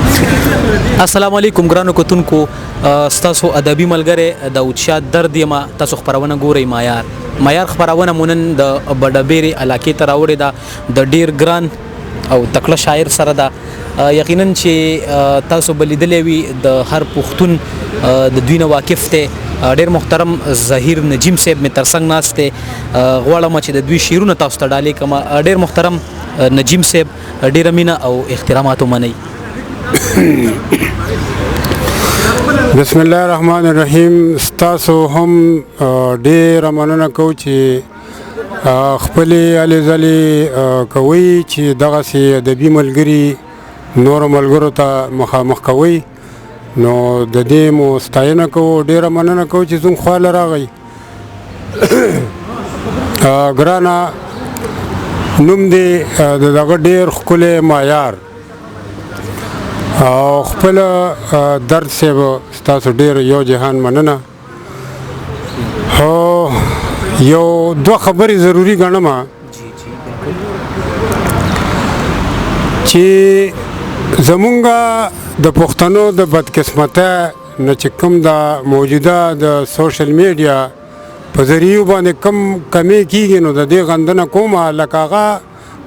السلام علیکم ګرانو کتونکو ستاسو ادبي ملګری د اوچا درد یما تاسو خبرونه ګورئ معیار خبرونه مونن د بډبيري علاقې ته راوړې ده د ډیر ګران او تکړه شاعر سره ده یقینا چې تاسو بلیدلې وي د هر پښتون د دوی نه واقف ته ډیر محترم ظهیر نجیم صاحب می ترڅنګ ناشته غواړم چې د دوی شعرونه تاسو ته ډالې کما ډیر محترم نجیم صاحب ډیر مینا او احترامات ومني بسم الله الرحمن الرحیم ستاسو هم ډیر مننه کوم چې خپل علي زلي کوي چې دغه سي ادبي ملګری نور ملګرو ته مخامخ کوي نو د دې مو ستاینه کوم ډیر مننه کوم چې زم خواله راغی ګرانا نوم دې دغه ډیر خپل معیار او خپل درد سیب ستاسو ډیر یو جهان مننه هو یو دو خبرې ضروری ګڼم چې زمونږ د پښتنو د بدقسمته نه چې کوم د موجوده د سوشل میډیا په ذریعه باندې کم کمی کیږي نو د دې غندنه کومه لکه هغه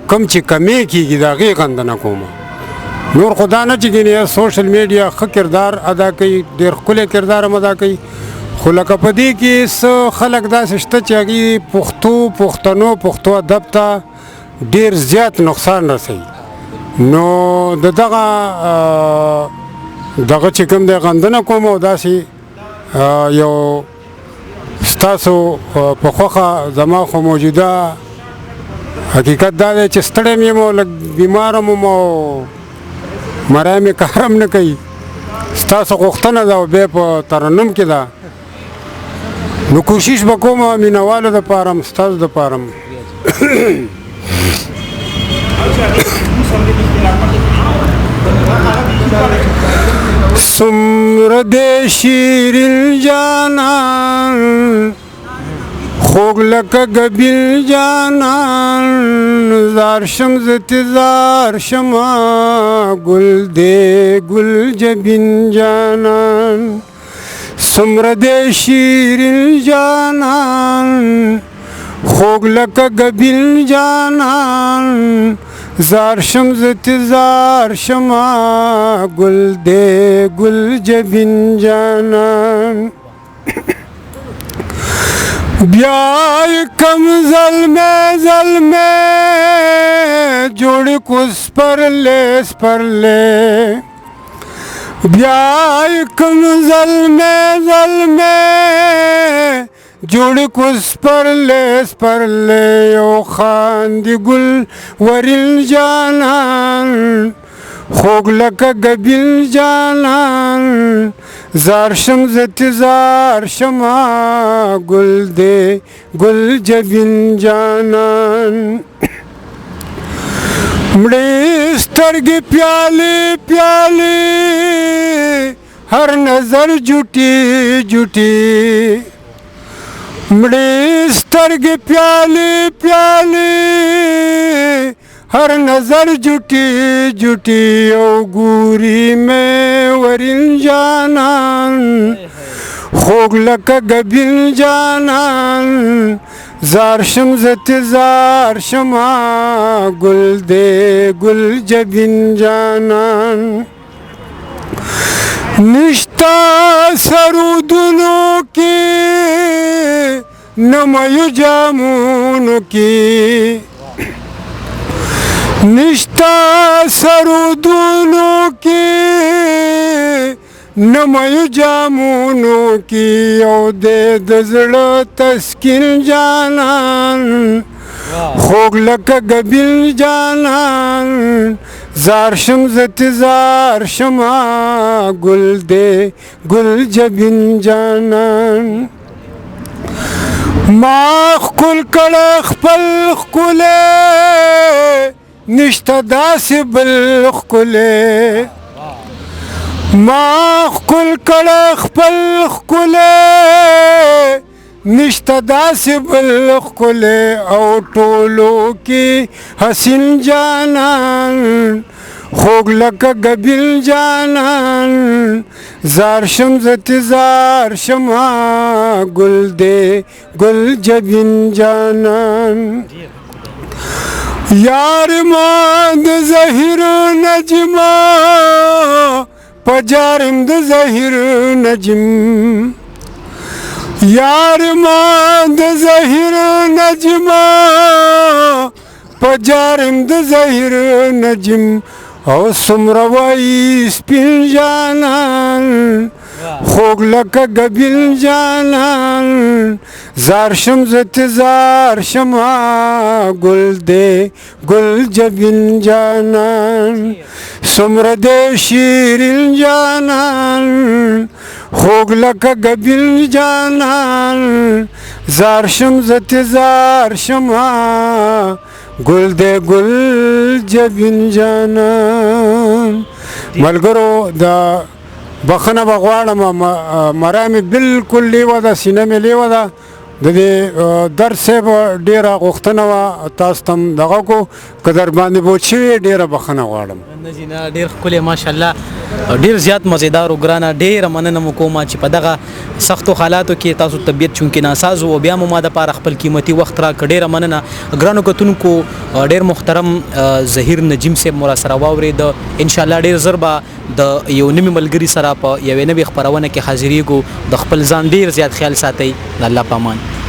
کم چې کمی کیږي د هغې غندنه کومه نور خدا نه چې ګینې سوشل میډیا ښه کردار ادا کوي ډېر ښکلی کردار هم ادا کوي خو لکه په دې کې څه خلک داسې شته چې هغې پښتو ادب ته ډېر زیات نقصان رسوي نو د دغه چې کوم دی غندنه کوم او داسې یو ستاسو په خوښه زما خو موجوده حقیقت دا دی چې ستړی م یم او لږ بیمار هم او مرای مې کارم نه کوي ستاسو غوښتنه ده او بیا په ترنم کې ده نو کوشش به کوم مینوالو دپاره هم ستاسو دپاره هم څومره د شیرین جانان خوږ لکه ګبیل جانان زار شم زار شما ګل دې ګل جبین جانان څومره د شیرین جانان خوږ لکه ګبیل جانان زار شم زار شما ګل دې ګل جبین جانان بیا کم ظلمے جوڑ کو سپرلے بیا کم ظلمے جوڑ کو سپرلے او خاندی گل ورل جانان خوږ لکه ګبیل جانان زار شم زار شما ګل دې ګل جبین جانان مړې سترګې پیالې پیالې هر نظر جوټي مړې سترګې پیالې پیالې हर नजर जुटी जुटी ओ गुरी में वरिन जानन خوږ لکه ګبیل جانان زار شم زار شما ګل دې ګل جبین جانان نشتا سرودونو کې نمایو جامونو کې نشتا سرودونو کې نمایو جامونو کې او د زړه تسکین جانان خوږ لکه ګبیل جانان زار شم زار شما ګل دې ګل جبین جانان ما خپل کړه خپل ښکلی نشته داسې بل ښکلی ما خپل کړه خپل ښکلی نشته داسې بل ښکلی او ټولو کې حسین جانان خوږ لکه ګبیل جانان زار شم زت زار شما ګل دې ګل جبین جانان یار ما د زهیر نجما پجارم د زهیر نجم یار ما د زهیر نجما پجارم د زهیر نجم او سمره وای سپین جانان خوږ لکه ګبیل جانان زار شم زت زار شما ګل دې ګل جبین جانان سمره دې شیرین جانان خوږ لکه ګبیل جانان زار شم زت زار شما ګل دې ګل جبین جانان ملګرو د بخنه بغواړم مرامي بالکل لیوه ده سینه مې لیوه ده د دې درد صاحب ډېره غوښتنه وه تاسو ته هم دغه کو که در باندې بوج شوي ډېره بخښنه غواړم نه جي نه ډېر ښکلی ماشاءالله ډېر زیات مزیدار و ګرانه ډېره مننه مو کومه چې په دغه سختو حالاتو کې تاسو طبیعت چونکې ناساز و بیا مو ما دپاره خپل قیمتي وخت راکړ ډېره مننه ګرانو کتونکو ډېر محترم ظهیر نجیم صاحب مو راسره واورېد انشاءالله ډېر ژر به د یو نوي ملګري سره په یوې نوې خپرونه کې حاضرېږو د خپل ځان ډېر زیات خیال ساتئ د الله په امان